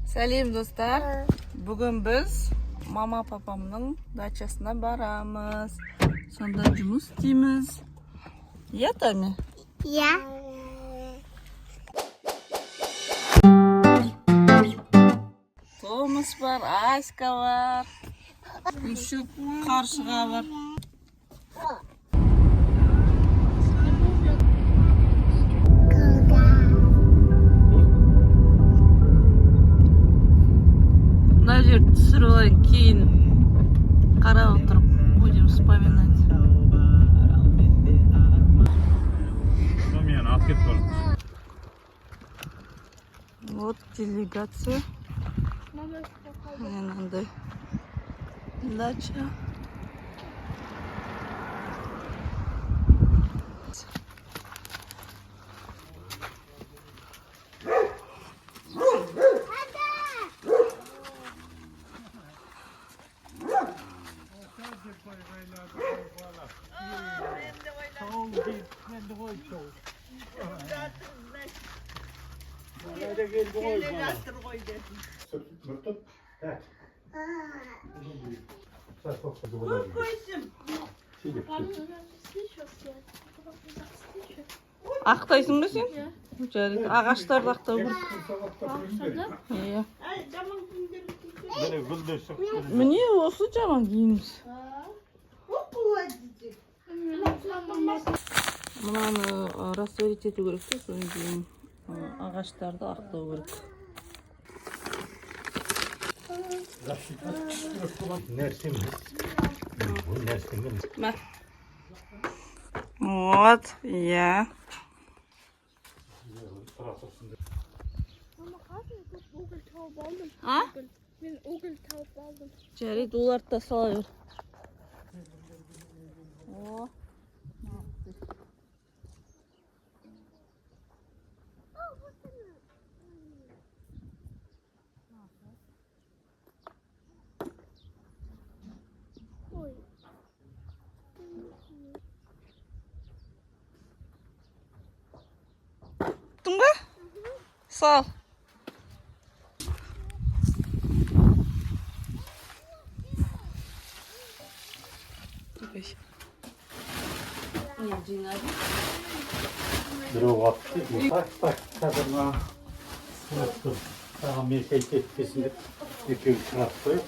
Сәлем достар. Бүгін біз мама папамның дачасына барамыз. Сонда жұмыс істейміз. Иә, Тами? Иә. Томас бар, Аська бар. Күшік қаршыға бар. Мына жерді түсіріп алайын, кейін қарап отырып будем вспоминать. Вот делегация. Мынандай дача. Ақтайсың ба сен? Жарайды, ағаштарды ақтау керек. Иә. Міне осы жаман киіміз. Мынаны растворить ету керек те, содан кейін ағаштарды ақтау керек. Вот, иә. А? Мен угол тауып алдым. Жарайды, оларды да сала бер. О. Tuttun ba? Sağ ol. 들어왔지. 딱딱 하더만 그랬어. 다음 메시지 됐는데 이렇게 갔어요.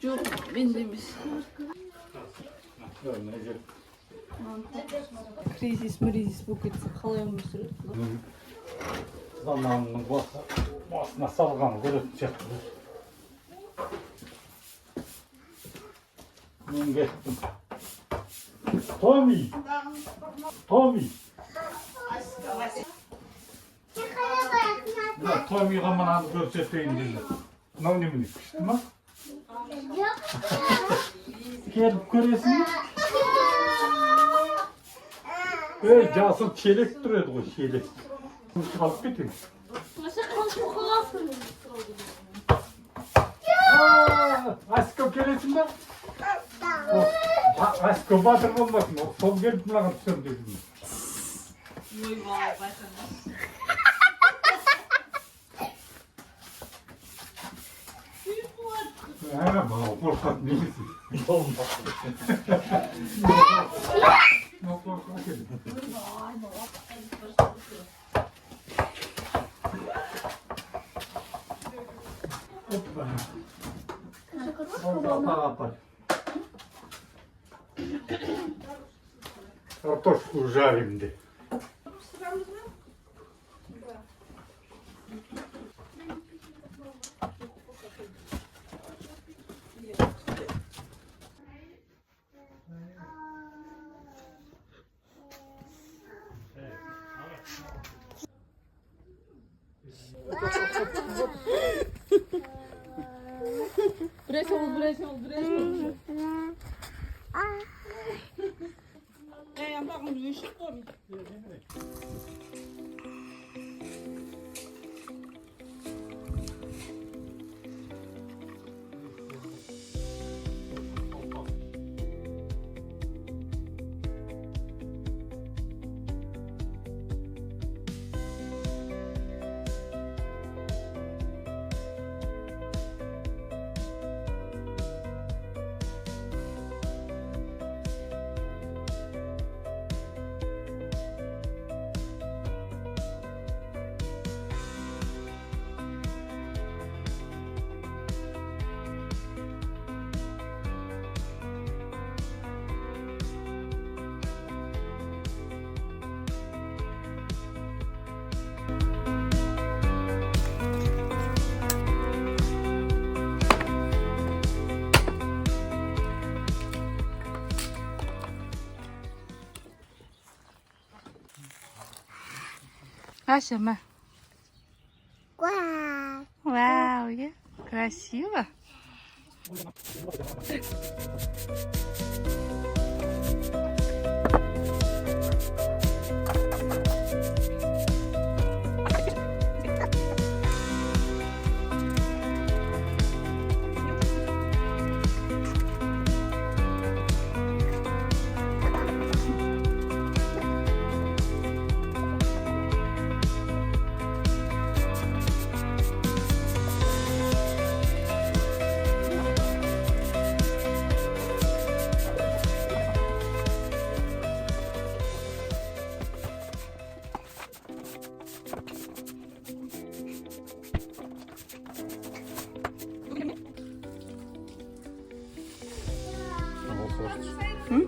Жоқ, мен де емес. Кризис болып кетсе қалай өмір сүреді? Zamanının basına salgan görüntecek. Ben gittim. Tommy! Ya Tommy'ye bana görseteyim dedi. Ne mi işte mi? Gelip göresin mi? Casım çelik duruyordu o çelik. Alıp bitim. Asko gelesin mi? Asko batır olmasın. Sol gelip bana tutuyorum dedim. Ha, bana korkak neyisi? Olmaz. Ne korkak edin. Hoppa. Hoppa. Картошку жарим де. Бреш ол. Аяғым өшіп қой. Паша, Вау. вау, красиво. Hı?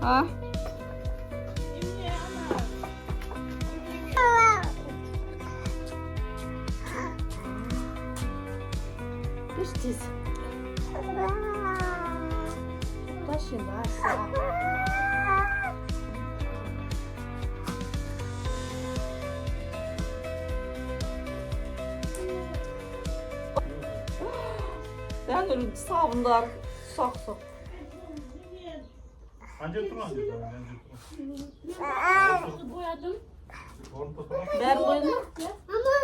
А? Пустись. Тащи, Настя. Ben de sabunlar sok. Anca turan dedi. Boyadım. Ben koydum. Ama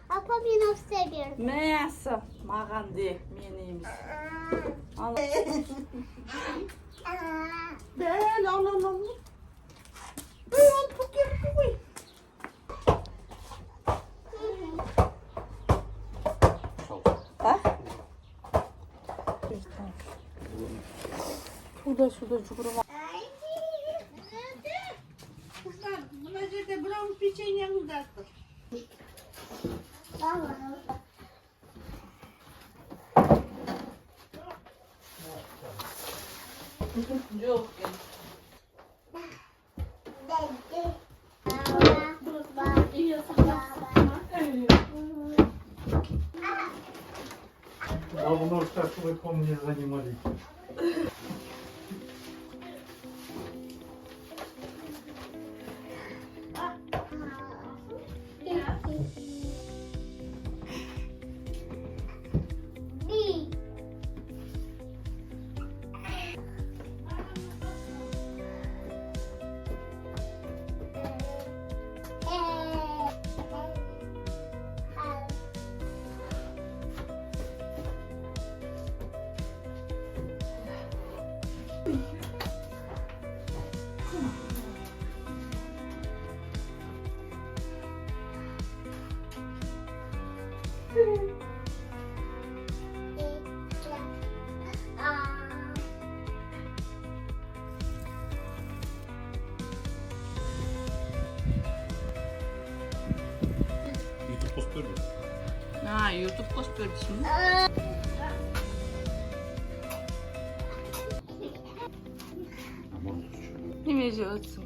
apam yine seviyorum. Meğerse mağan de meneyimiz. Al. Ben al. Ha? Şurada çukuru var. Yok. Давно ж так легком не занимались. YouTube post görmüyor. Ha, YouTube post bölgesinde. Ne mecbursun?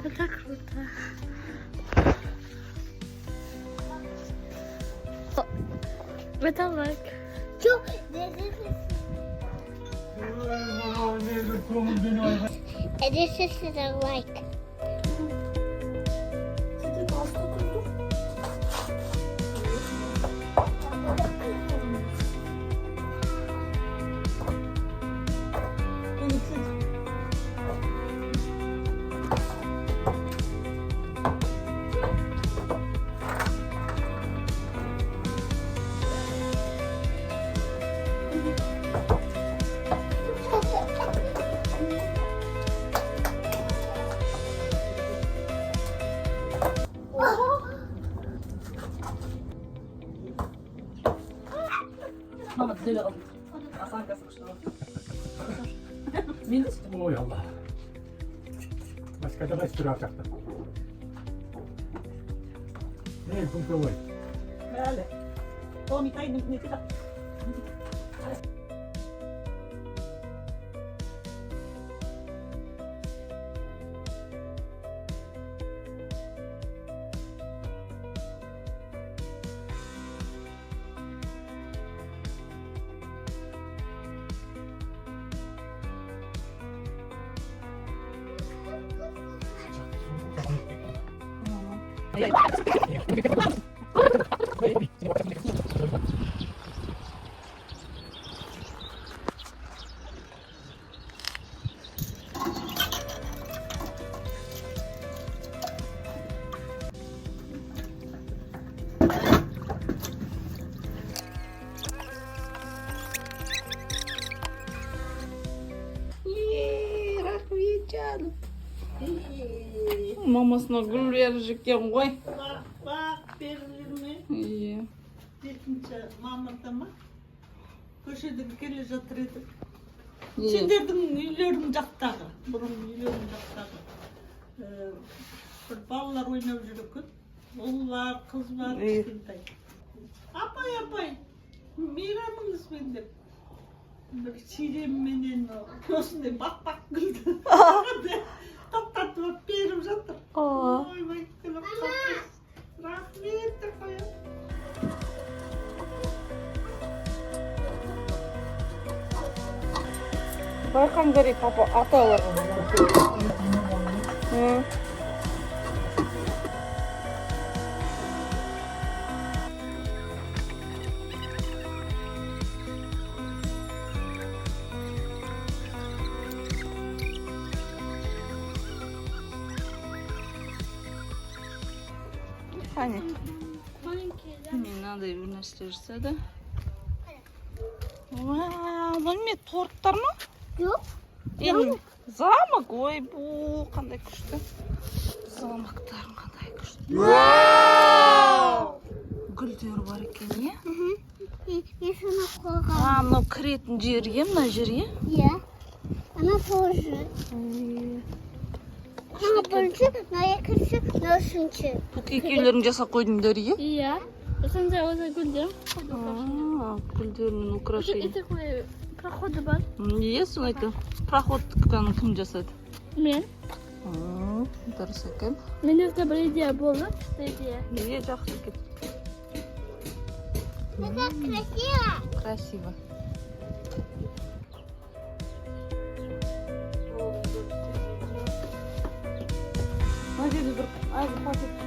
Это круто. Это лайк. Чё? This is a like. Mama düzeli al. Hasan kasmıştı. Minus. Oy Allah. Başka da kaç lira alacaktı? Ne kumkavay. Vale. Tony, tayo, nito ka. Rahmet canım. Mamasına gül verecekken koy. Bak, verilir mi? İyi. Dekince Mahmut'ama köşeden gele жатыр еді. İyi. Сендердің үйлерің жақтағы, бұрын үйлерің жақтағы. Bir балалар ойнап жүр екен. Ұл бар, қыз бар, İyi. кішкентай. Апай, мейрамыңыз бен деп. Bir сиремменен осындай бақ күлді. Тоқтатып алып беріп жатыр. Ойбай, күліп қалды. Рахмет деп қоямын. Байқан керек папа аталар. Hani не надо bir нәрселер жасады. Вау, бұл не торттар ма? Yok. Замок, ой, бұл қандай күшті. Замоктар қандай күшті. Гүлдер бар екен, е? Я сама қойған. Мынау кіретін жерге, мына жерге. Иә. Ана тоже. Ана бірінші, мына екінші, мына үшінші. Бұл кекейлерін жасап қойдыңдар, е? Iya, сонда өзі гүлдер. Гүлдермен украшение. такой проходы бар. Е, соны айтты. Проходтан кім жасады? Мен. Дұрыс екен. Менде бір идея болды. Идея. Е, жақсы екен. Это красиво. Красиво. Мына жерде бір айғы пакет тұр.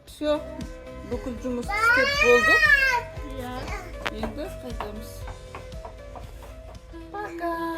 Все, бүкіл жұмыс істеп болды. Iya. Енді қайтамыз. Пока.